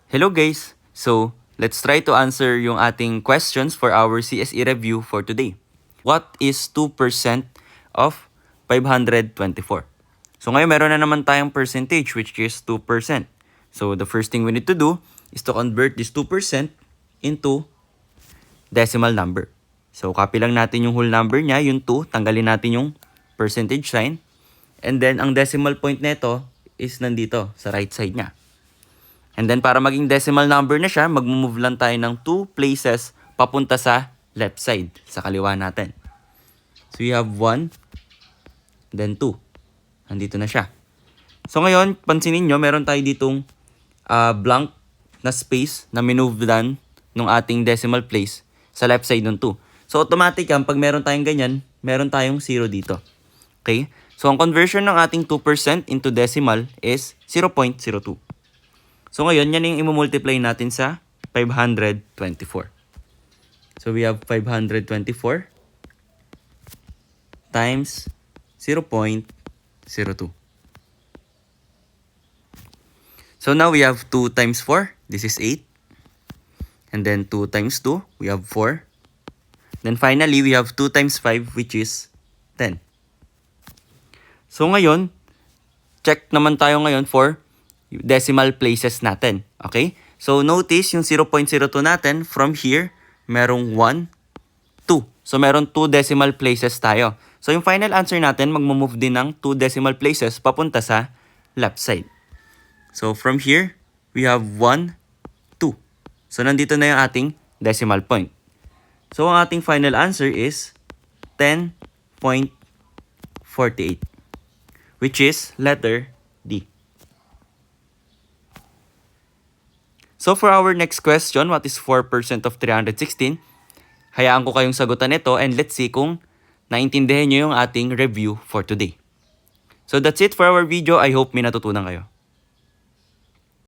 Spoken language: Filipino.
Hello guys! So, let's try to answer yung ating questions for our CSE review for today. What is 2% of 524? So ngayon meron na naman tayong percentage which is 2%. So the first thing we need to do is to convert this 2% into decimal number. So copy lang natin yung whole number niya, yung 2, tanggalin natin yung percentage sign. And then ang decimal point nito is nandito sa right side niya. And then para maging decimal number na siya, mag-move lang tayo ng 2 places papunta sa left side, sa kaliwa natin. So we have 1, then 2. Nandito na siya. So ngayon, pansinin nyo, meron tayo ditong blank na space na minove lang ng ating decimal place sa left side ng 2. So automatic yan, pag meron tayong ganyan, meron tayong 0 dito. Okay? So ang conversion ng ating 2% into decimal is 0.02. So ngayon, yan yung i-multiply natin sa 524. So we have 524 times 0.02. So now we have 2 times 4. This is 8. And then 2 times 2, we have 4. Then finally, we have 2 times 5, which is 10. So ngayon, check naman tayo ngayon for decimal places natin. Okay? So notice yung 0.02 natin, from here, merong 1, 2. So meron 2 decimal places tayo. So yung final answer natin, magmo-move din ng 2 decimal places papunta sa left side. So from here, we have 1, 2. So nandito na yung ating decimal point. So ang ating final answer is 10.48, which is letter D. So for our next question, what is 4% of 316? Hayaan ko kayong sagutan ito and let's see kung naintindihan nyo yung ating review for today. So that's it for our video. I hope may natutunan kayo.